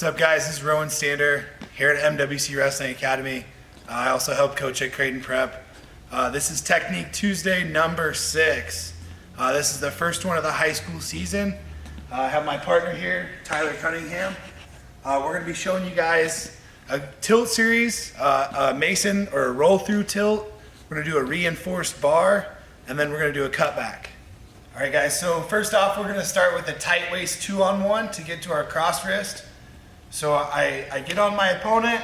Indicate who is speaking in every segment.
Speaker 1: up, guys? This is Rowan Stander here at MWC Wrestling Academy. I also help coach at Creighton Prep. This is Technique Tuesday number 6. This is the first one of the high school season. I have my partner here, Tyler Cunningham. We're going to be showing you guys a tilt series, a Mason or a roll through tilt. We're going to do a reinforced bar, and then we're going to do a cutback. All right, guys, so first off, we're going to start with a tight waist 2-on-1 to get to our cross wrist. So I get on my opponent,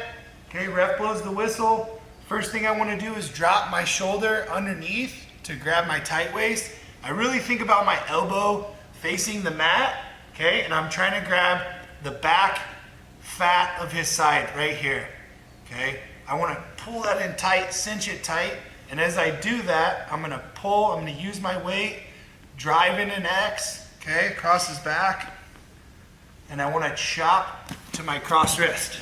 Speaker 1: okay, ref blows the whistle. First thing I want to do is drop my shoulder underneath to grab my tight waist. I really think about my elbow facing the mat, okay, and I'm trying to grab the back fat of his side right here, okay. I want to pull that in tight, cinch it tight, and as I do that, I'm going to pull, I'm going to use my weight, drive in an X, okay, across his back, and I want to chop to my cross wrist.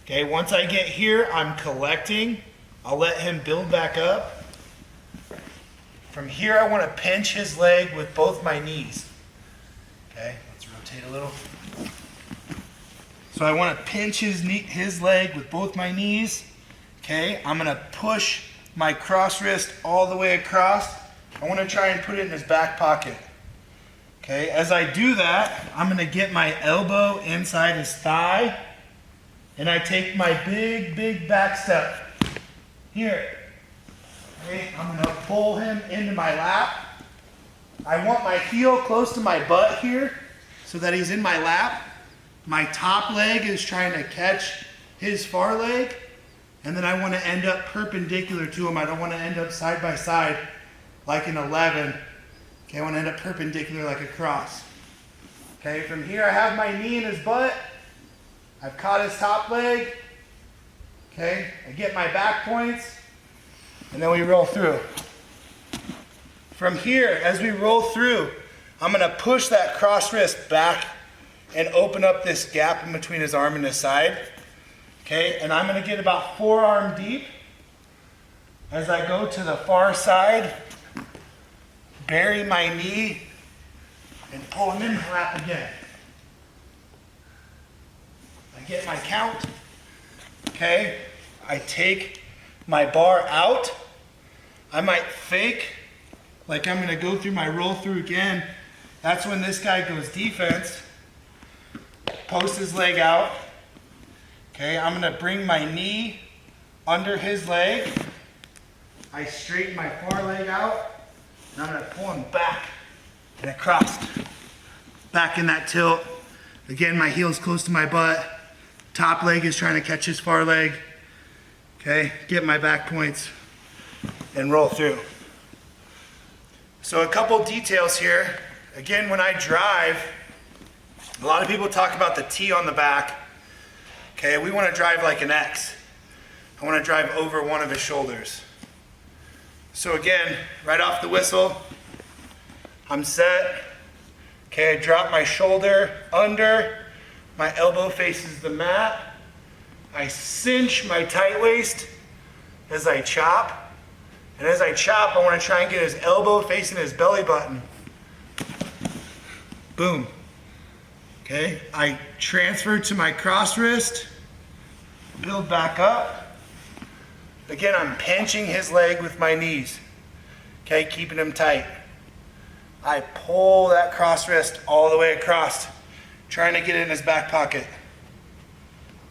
Speaker 1: Okay, once I get here, I'm collecting. I'll let him build back up. From here, I want to pinch his leg with both my knees. Okay, let's rotate a little. So I want to pinch his leg with both my knees. Okay, I'm going to push my cross wrist all the way across. I want to try and put it in his back pocket. Okay, as I do that, I'm going to get my elbow inside his thigh, and I take my big back step here. Okay, I'm going to pull him into my lap. I want my heel close to my butt here so that he's in my lap. My top leg is trying to catch his far leg, and then I want to end up perpendicular to him. I don't want to end up side by side like an 11. Okay, I want to end up perpendicular like a cross. Okay, from here I have my knee in his butt. I've caught his top leg. Okay, I get my back points, and then we roll through. From here, as we roll through, I'm going to push that cross wrist back and open up this gap in between his arm and his side. Okay, and I'm going to get about forearm deep. As I go to the far side, bury my knee and pull him in my lap again. I get my count. Okay, I take my bar out. I might fake like I'm going to go through my roll through again. That's when this guy goes defense. Post his leg out. Okay, I'm going to bring my knee under his leg. I straighten my far leg out. And I'm going to pull him back and across. Back in that tilt. Again, my heel's close to my butt. Top leg is trying to catch his far leg. Okay, get my back points and roll through. So a couple details here. Again, when I drive, a lot of people talk about the T on the back. Okay, we want to drive like an X. I want to drive over one of his shoulders. So again, right off the whistle, I'm set. Okay, I drop my shoulder under, my elbow faces the mat. I cinch my tight waist as I chop. And as I chop, I want to try and get his elbow facing his belly button. Boom. Okay, I transfer to my cross wrist, build back up. Again, I'm pinching his leg with my knees, okay, keeping him tight. I pull that cross wrist all the way across, trying to get it in his back pocket.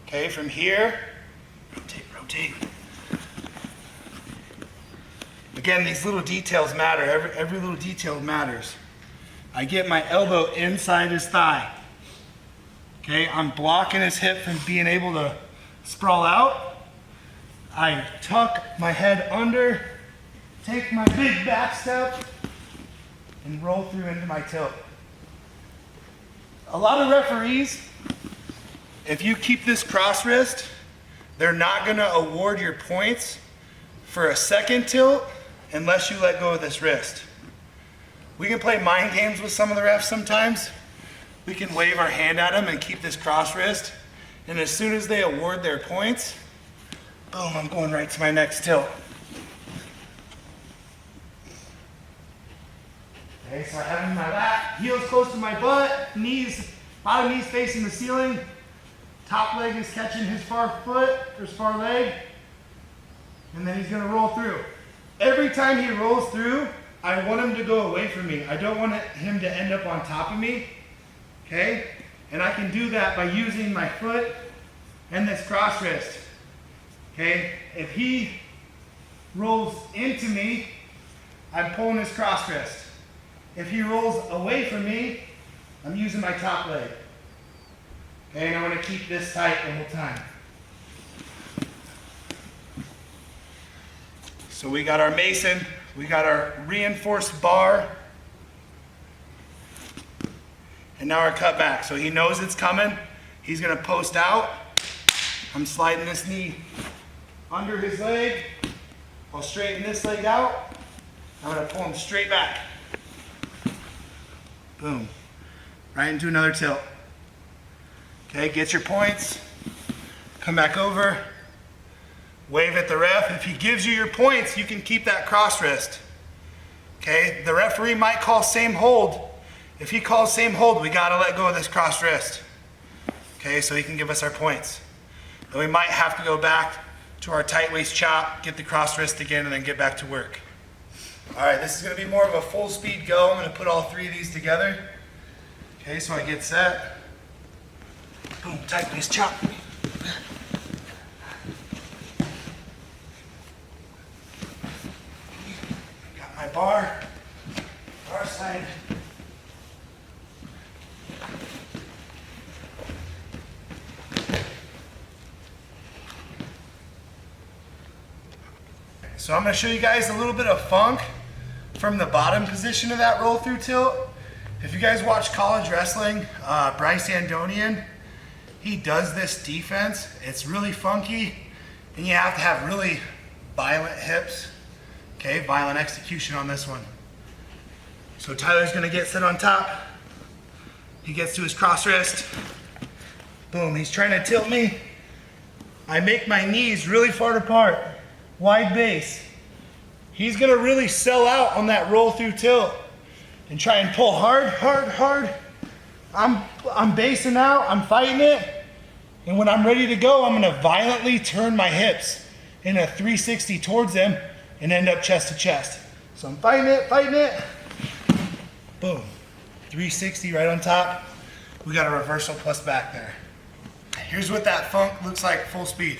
Speaker 1: Okay, from here, rotate. Again, these little details matter. Every little detail matters. I get my elbow inside his thigh. Okay, I'm blocking his hip from being able to sprawl out. I tuck my head under, take my big back step, and roll through into my tilt. A lot of referees, if you keep this cross wrist, they're not going to award your points for a second tilt unless you let go of this wrist. We can play mind games with some of the refs sometimes. We can wave our hand at them and keep this cross wrist, and as soon as they award their points, boom, I'm going right to my next tilt. Okay, so I have him in my lap, heels close to my butt, knees, bottom knees facing the ceiling. top leg is catching his far foot or his far leg, and then he's gonna roll through. Every time he rolls through, I want him to go away from me. I don't want him to end up on top of me, okay? And I can do that by using my foot and this cross wrist, okay? If he rolls into me, I'm pulling his cross wrist. If he rolls away from me, I'm using my top leg. Okay, and I want to keep this tight the whole time. So we got our mason, we got our reinforced bar, and now our cut back. So he knows it's coming. He's going to post out. I'm sliding this knee under his leg. I'll straighten this leg out. I'm going to pull him straight back. Boom. Right into another tilt. Okay, get your points. Come back over. Wave at the ref. If he gives you your points, you can keep that cross wrist. Okay, the referee might call same hold. If he calls same hold, we gotta let go of this cross wrist. Okay, so he can give us our points. Then we might have to go back to our tight waist chop, get the cross wrist again, and then get back to work. All right, this is gonna be more of a full speed go. I'm gonna put all three of these together. Okay, so I get set. Boom, tight waist chop. Got my bar side. So I'm going to show you guys a little bit of funk from the bottom position of that roll through tilt. If you guys watch college wrestling, Bryce Andonian, he does this defense. It's really funky, and you have to have really violent hips. Okay, violent execution on this one. So Tyler's going to get set on top. He gets to his cross wrist. Boom, he's trying to tilt me. I make my knees really far apart. Wide base. He's gonna really sell out on that roll through tilt and try and pull hard, hard, hard. I'm basing out, I'm fighting it. And when I'm ready to go, I'm gonna violently turn my hips in a 360 towards them and end up chest to chest. So I'm fighting it. Boom. 360 right on top. We got a reversal plus back there. Here's what that funk looks like full speed.